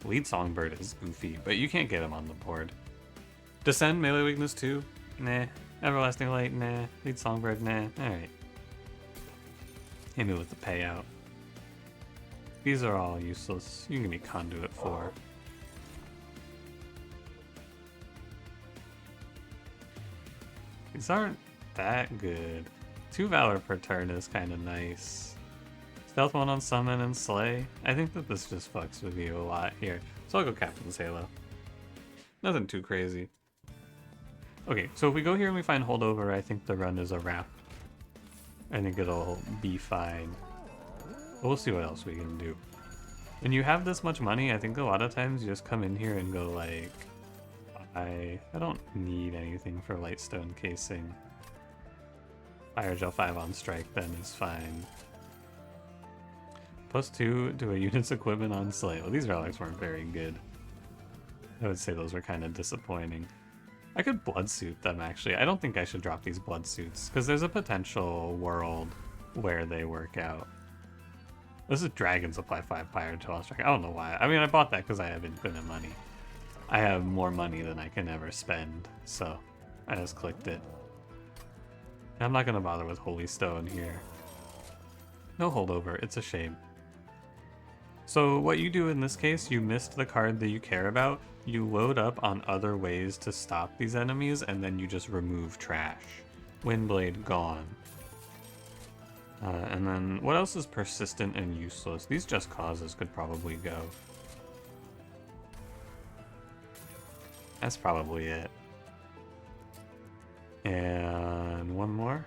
Lead Songbird is goofy, but you can't get him on the board. Descend, melee weakness 2? Nah. Everlasting Light? Nah. Lead Songbird? Nah. Alright. Hit me with the payout. These are all useless. You can give me Conduit 4. These aren't that good. 2 Valor per turn is kind of nice. Stealth 1 on Summon and Slay. I think that this just fucks with you a lot here. So I'll go Captain's Halo. Nothing too crazy. Okay, so if we go here and we find Holdover, I think the run is a wrap. I think it'll be fine. But we'll see what else we can do. When you have this much money, I think a lot of times you just come in here and go like, I don't need anything for Lightstone Casing. Fire Gel 5 on strike then is fine. +2 to a unit's equipment on Slay. Well, these relics weren't very good. I would say those were kind of disappointing. I could blood suit them actually. I don't think I should drop these blood suits because there's a potential world where they work out. This is Dragons apply 5 Pyre to on strike. I don't know why. I mean, I bought that because I have infinite money. I have more money than I can ever spend, so I just clicked it. I'm not going to bother with Holy Stone here. No Holdover, it's a shame. So what you do in this case, you missed the card that you care about, you load up on other ways to stop these enemies, and then you just remove trash. Windblade gone. And then what else is persistent and useless? These Just Causes could probably go. That's probably it. And one more.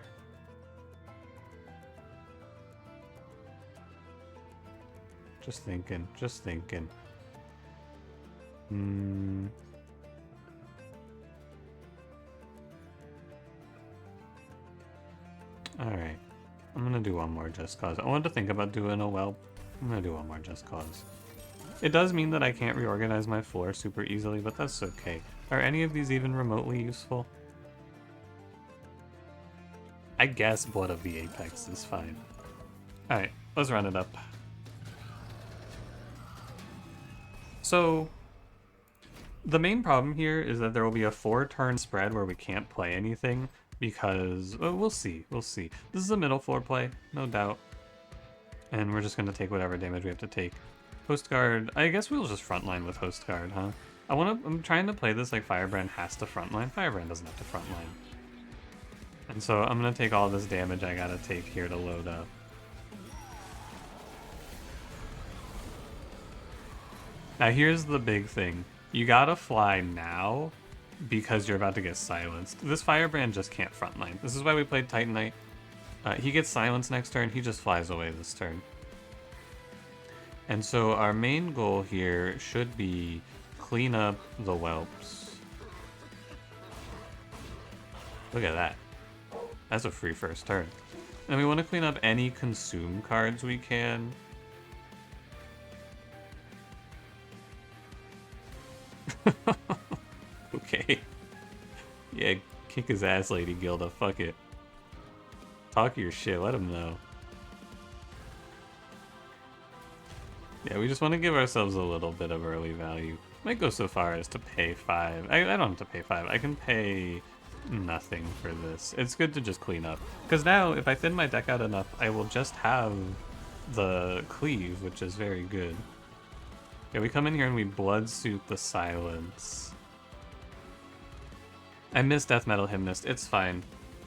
Just thinking, just thinking. Alright. I'm gonna do one more just cause. I wanted to think about doing a whelp. I'm gonna do one more just cause. It does mean that I can't reorganize my floor super easily, but that's okay. Are any of these even remotely useful? I guess Blood of the Apex is fine. Alright, let's run it up. So, the main problem here is that there will be a 4-turn spread where we can't play anything because, well, we'll see. This is a middle floor play, no doubt. And we're just going to take whatever damage we have to take. Host Guard, I guess we'll just frontline with Host Guard, huh? I'm trying to play this like Firebrand has to frontline. Firebrand doesn't have to frontline. And so I'm going to take all this damage I gotta take here to load up. Now here's the big thing. You gotta fly now because you're about to get silenced. This Firebrand just can't frontline. This is why we played Titanite. He gets silenced next turn, he just flies away this turn. And so our main goal here should be clean up the whelps. Look at that. That's a free first turn. And we want to clean up any consume cards we can. Okay. Yeah, kick his ass, Lady Gilda. Fuck it. Talk your shit. Let him know. Yeah, we just want to give ourselves a little bit of early value. Might go so far as to pay 5. I don't have to pay 5. I can pay nothing for this. It's good to just clean up. Because now, if I thin my deck out enough, I will just have the cleave, which is very good. Yeah, we come in here and we blood suit the silence. I missed Death Metal Hymnist. It's fine.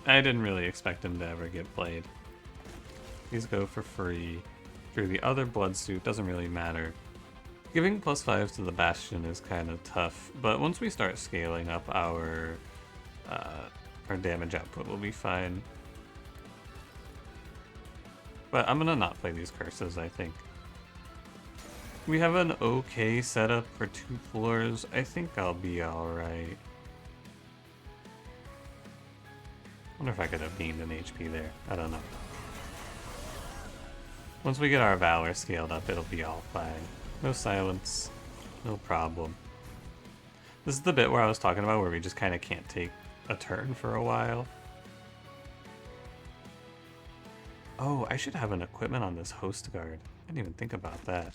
I didn't really expect him to ever get played. These go for free. Through the other blood suit doesn't really matter. Giving +5 to the Bastion is kind of tough, but once we start scaling up our damage output, we'll be fine. But I'm gonna not play these curses, I think. We have an okay setup for 2 floors. I think I'll be alright. Wonder if I could have gained an HP there. I don't know. Once we get our Valor scaled up, it'll be all fine. No silence. No problem. This is the bit where I was talking about where we just kind of can't take a turn for a while. Oh, I should have an equipment on this Host Guard. I didn't even think about that.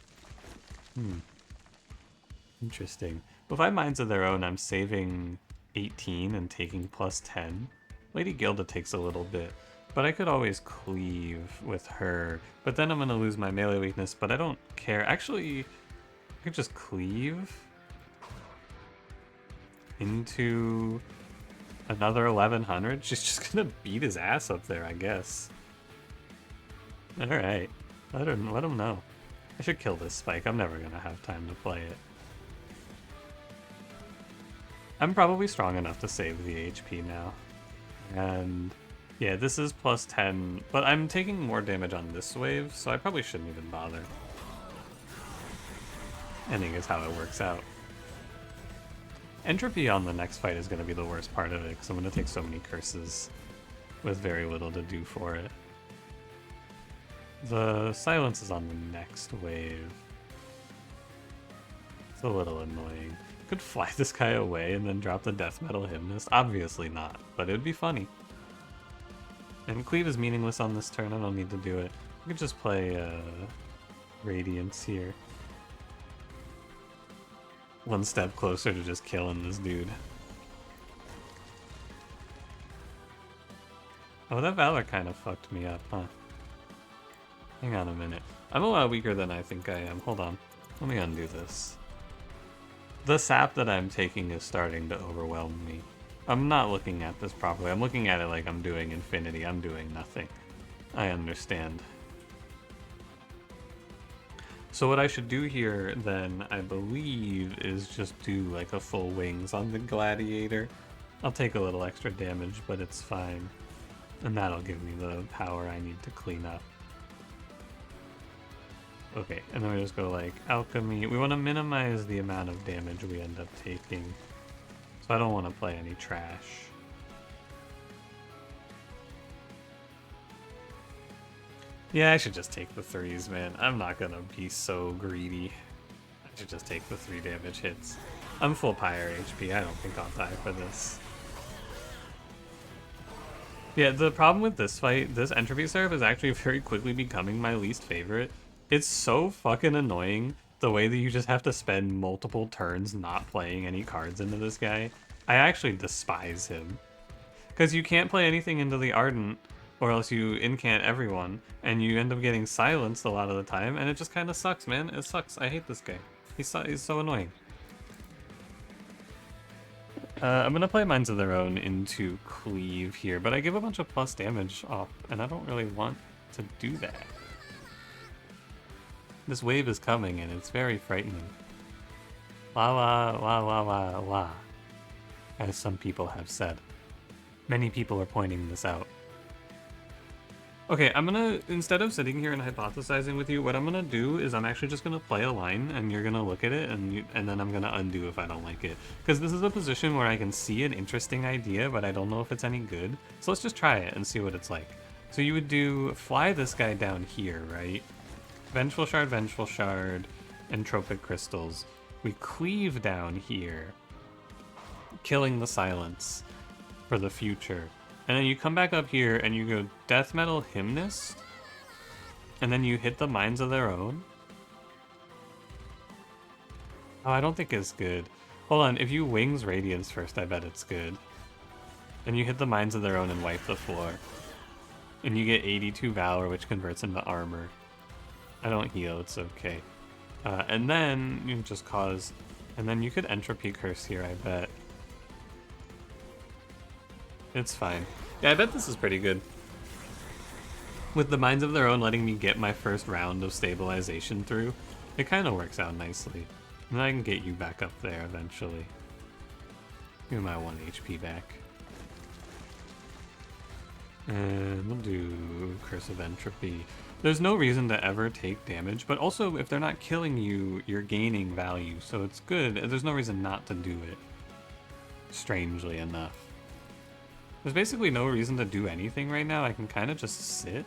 Interesting. Well, if I have Minds of Their Own, I'm saving 18 and taking +10. Lady Gilda takes a little bit, but I could always cleave with her. But then I'm going to lose my melee weakness, but I don't care. Actually, I could just cleave into another 1100. She's just going to beat his ass up there, I guess. Alright. Let him know. I should kill this spike. I'm never going to have time to play it. I'm probably strong enough to save the HP now. And yeah, this is +10, but I'm taking more damage on this wave, so I probably shouldn't even bother. Ending is how it works out. Entropy on the next fight is going to be the worst part of it, because I'm going to take so many curses with very little to do for it. The silence is on the next wave. It's a little annoying. Could fly this guy away and then drop the Death Metal Hymnist? Obviously not, but it would be funny. And Cleave is meaningless on this turn, I don't need to do it. I could just play Radiance here. One step closer to just killing this dude. Oh, that Valor kind of fucked me up, huh? Hang on a minute. I'm a lot weaker than I think I am. Hold on. Let me undo this. The sap that I'm taking is starting to overwhelm me. I'm not looking at this properly. I'm looking at it like I'm doing infinity. I'm doing nothing. I understand. So what I should do here, then, I believe, is just do like a full wings on the Gladiator. I'll take a little extra damage, but it's fine. And that'll give me the power I need to clean up. Okay, and then we just go like alchemy. We want to minimize the amount of damage we end up taking. So I don't want to play any trash. Yeah, I should just take the 3s, man. I'm not gonna be so greedy. I should just take the 3 damage hits. I'm full Pyre HP. I don't think I'll die for this. Yeah, the problem with this fight, this Entropy Seraph is actually very quickly becoming my least favorite. It's so fucking annoying the way that you just have to spend multiple turns not playing any cards into this guy. I actually despise him. Because you can't play anything into the Ardent, or else you incant everyone, and you end up getting silenced a lot of the time, and it just kind of sucks, man. It sucks. I hate this guy. He's so annoying. I'm gonna play Minds of Their Own into Cleave here, but I give a bunch of plus damage off, and I don't really want to do that. This wave is coming, and it's very frightening. La la la la la la, as some people have said. Many people are pointing this out. Okay, I'm gonna, instead of sitting here and hypothesizing with you, what I'm gonna do is I'm actually just gonna play a line, and you're gonna look at it, and then I'm gonna undo if I don't like it. Because this is a position where I can see an interesting idea, but I don't know if it's any good. So let's just try it and see what it's like. So you would do, fly this guy down here, right? Vengeful Shard, Entropic Crystals. We cleave down here, killing the silence for the future. And then you come back up here and you go Death Metal Hymnist, and then you hit the Minds of Their Own. Oh, I don't think it's good. Hold on, if you Wings Radiance first, I bet it's good. And you hit the Minds of Their Own and wipe the floor. And you get 82 Valor, which converts into armor. I don't heal, it's okay. And then you just cause... And then you could Entropy Curse here, I bet. It's fine. Yeah, I bet this is pretty good. With the Minds of Their Own letting me get my first round of stabilization through, it kind of works out nicely. And I can get you back up there eventually. Give me my 1 HP back. And we'll do Curse of Entropy. There's no reason to ever take damage, but also if they're not killing you, you're gaining value, so it's good. There's no reason not to do it. Strangely enough. There's basically no reason to do anything right now. I can kind of just sit.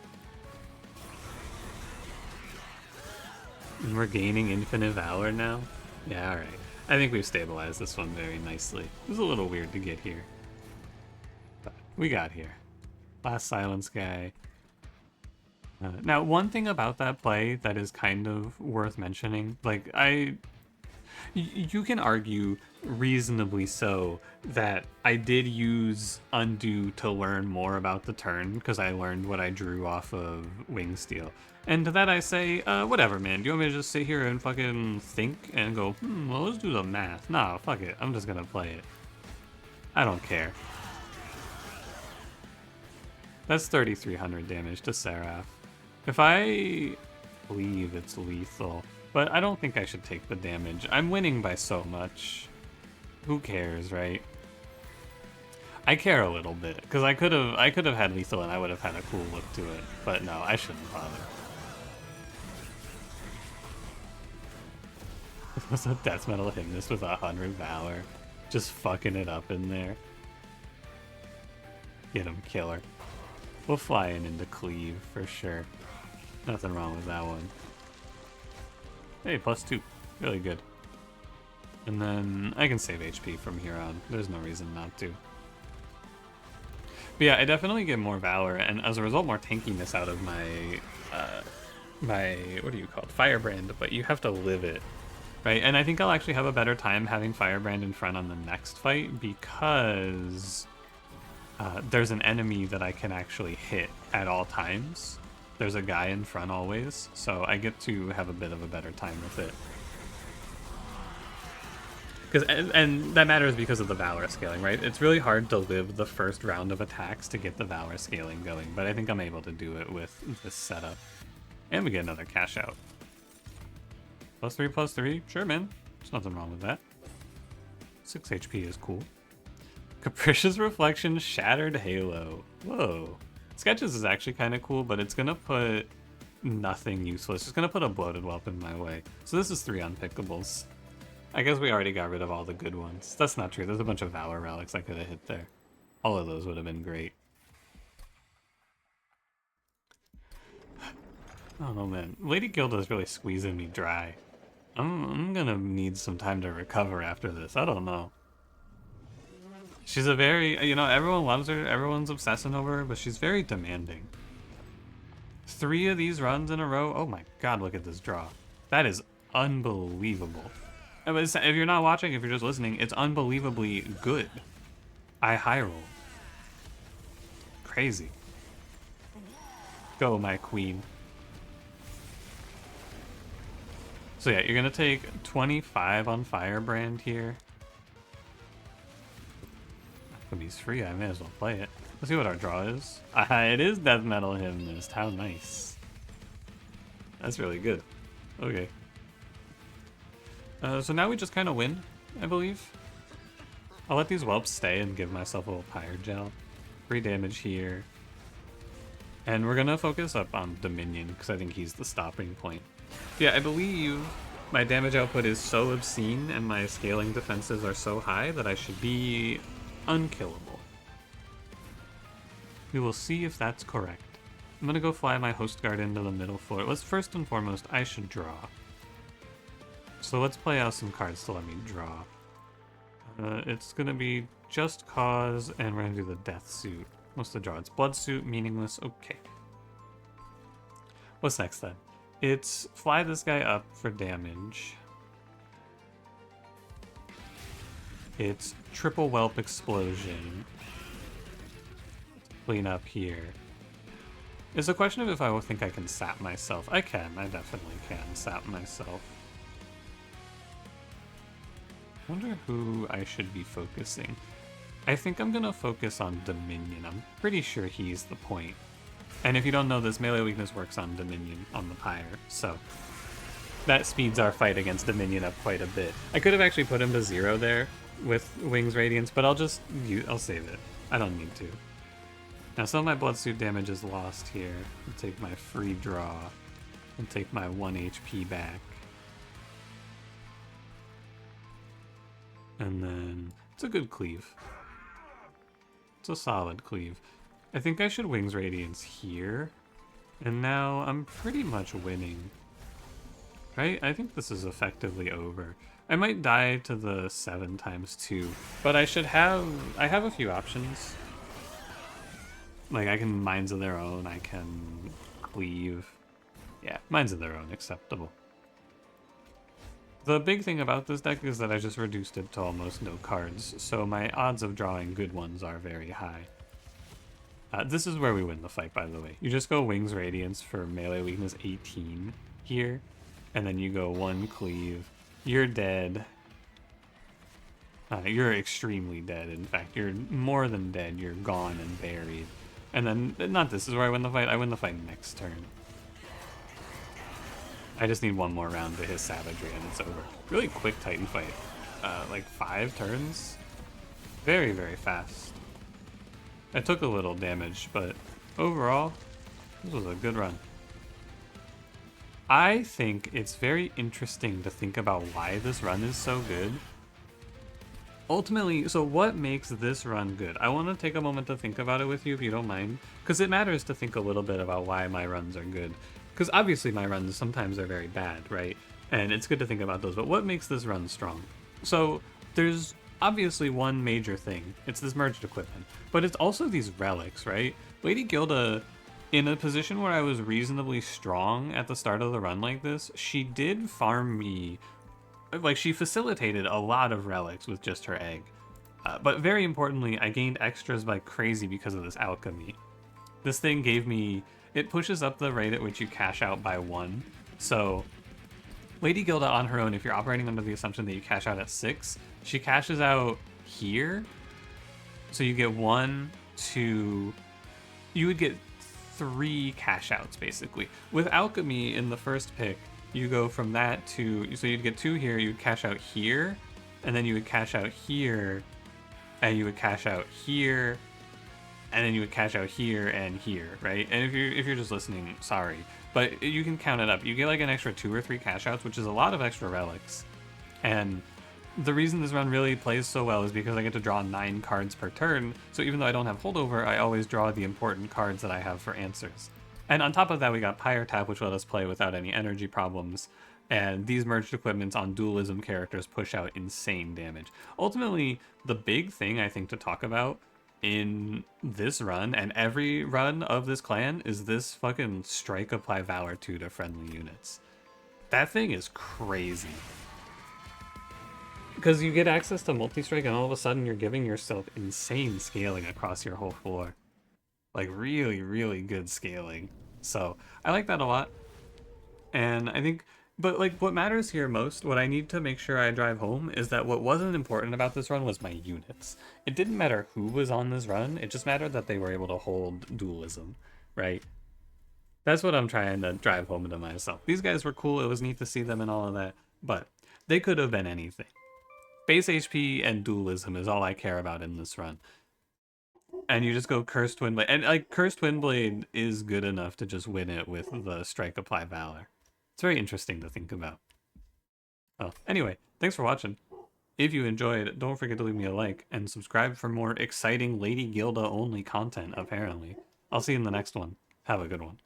And we're gaining infinite valor now. Yeah, alright. I think we've stabilized this one very nicely. It was a little weird to get here, but we got here. Last silence guy. Now, one thing about that play that is kind of worth mentioning, like, you can argue reasonably so that I did use undo to learn more about the turn because I learned what I drew off of Wingsteel. And to that I say, whatever, man. Do you want me to just sit here and fucking think and go, well, let's do the math? Nah, fuck it. I'm just gonna play it. I don't care. That's 3,300 damage to Seraph. If I believe it's lethal, but I don't think I should take the damage. I'm winning by so much. Who cares, right? I care a little bit because I could have had lethal and I would have had a cool look to it. But no, I shouldn't bother. What's a Death Metal Hymnist with 100 Valor? Just fucking it up in there. Get him, killer. We'll fly into Cleave for sure. Nothing wrong with that one. Hey, +2. Really good. And then I can save HP from here on. There's no reason not to. But yeah, I definitely get more Valor, and as a result, more tankiness out of my, what do you call it? Firebrand, but you have to live it, right? And I think I'll actually have a better time having Firebrand in front on the next fight because there's an enemy that I can actually hit at all times. There's a guy in front always, so I get to have a bit of a better time with it. And that matters because of the Valor scaling, right? It's really hard to live the first round of attacks to get the Valor scaling going, but I think I'm able to do it with this setup. And we get another cash out. +3/+3? Sure, man. There's nothing wrong with that. 6 HP is cool. Capricious Reflection, Shattered Halo. Whoa. Sketches is actually kind of cool, but it's gonna put nothing useful. It's just gonna put a bloated whelp in my way. So this is 3 unpickables. I guess we already got rid of all the good ones. That's not true. There's a bunch of Valor relics I could have hit there. All of those would have been great. Oh man, Lady Gilda's really squeezing me dry. I'm gonna need some time to recover after this. I don't know. She's a very, you know, everyone loves her, everyone's obsessing over her, but she's very demanding. 3 of these runs in a row. Oh my god, look at this draw. That is unbelievable. If you're not watching, if you're just listening, it's unbelievably good. I high roll. Crazy. Go, my queen. So yeah, you're gonna take 25 on Firebrand here. When he's free, I may as well play it. Let's see what our draw is. It is Death Metal Hymnist. How nice. That's really good. Okay. So now we just kind of win, I believe. I'll let these whelps stay and give myself a little Pyre gel. 3 damage here. And we're gonna focus up on Dominion, because I think he's the stopping point. Yeah, I believe my damage output is so obscene and my scaling defenses are so high that I should be unkillable. We will see if that's correct. I'm gonna go fly my host guard into the middle floor. Let's first and foremost, I should draw. So let's play out some cards to let me draw. It's gonna be Just Cause, and we're gonna do the Death Suit. What's the draw? It's Blood Suit, meaningless. Okay. What's next then? It's fly this guy up for damage. It's triple whelp explosion. Clean up here. It's a question of if I think I can sap myself. I can. I definitely can sap myself. I wonder who I should be focusing. I think I'm gonna focus on Dominion. I'm pretty sure he's the point. And if you don't know this, melee weakness works on Dominion on the Pyre, so that speeds our fight against Dominion up quite a bit. I could have actually put him to 0 there with Wings Radiance, but I'll save it. I don't need to. Now some of my blood suit damage is lost here. I'll take my free draw and take my 1 HP back. And then it's a good cleave. It's a solid cleave. I think I should Wings Radiance here. And now I'm pretty much winning. Right? I think this is effectively over. I might die to the 7 times 2, but I have a few options. Like I can Minds of Their Own, I can cleave. Yeah, Minds of Their Own, acceptable. The big thing about this deck is that I just reduced it to almost no cards, so my odds of drawing good ones are very high. This is where we win the fight, by the way. You just go Wings Radiance for melee weakness 18 here, and then you go 1 cleave. You're dead. You're extremely dead, in fact. You're more than dead. You're gone and buried. And then, not this is where I win the fight. I win the fight next turn. I just need 1 more round to his savagery and it's over. Really quick Titan fight. Like 5 turns. Very, very fast. I took a little damage, but overall, this was a good run. I think it's very interesting to think about why this run is so good. Ultimately, so what makes this run good? I want to take a moment to think about it with you if you don't mind, because it matters to think a little bit about why my runs are good. Because obviously my runs sometimes are very bad, right? And it's good to think about those, but what makes this run strong? So there's obviously one major thing. It's this merged equipment, but it's also these relics, right? Lady Gilda, in a position where I was reasonably strong at the start of the run like this, she did farm me. Like, she facilitated a lot of relics with just her egg. But very importantly, I gained extras like crazy because of this alchemy. This thing gave me... It pushes up the rate at which you cash out by 1. So, Lady Gilda on her own, if you're operating under the assumption that you cash out at 6, she cashes out here. So you get 1, 2... You would get 3 cash outs, basically. With alchemy in the first pick, you go from that to, so you'd get 2 here, you would cash out here, and then you would cash out here, and you would cash out here, and then you would cash out here and here, right? And if you're just listening, sorry, but you can count it up. You get like an extra 2 or 3 cash outs, which is a lot of extra relics. And the reason this run really plays so well is because I get to draw 9 cards per turn, so even though I don't have holdover, I always draw the important cards that I have for answers. And on top of that, we got Pyre tap, which let us play without any energy problems. And these merged equipments on dualism characters push out insane damage. Ultimately, the big thing I think to talk about in this run and every run of this clan is this fucking Strike Apply Valor 2 to friendly units. That thing is crazy. Because you get access to multi-strike and all of a sudden you're giving yourself insane scaling across your whole floor. Like really, really good scaling. So I like that a lot. And I think, but like what matters here most, what I need to make sure I drive home is that what wasn't important about this run was my units. It didn't matter who was on this run, it just mattered that they were able to hold dualism, right? That's what I'm trying to drive home to myself. These guys were cool, it was neat to see them and all of that, but they could have been anything. Base HP and dualism is all I care about in this run. And you just go Cursed Twinblade. And like Cursed Twinblade is good enough to just win it with the Strike Apply Valor. It's very interesting to think about. Oh, anyway, thanks for watching. If you enjoyed, don't forget to leave me a like and subscribe for more exciting Lady Gilda only content, apparently. I'll see you in the next one. Have a good one.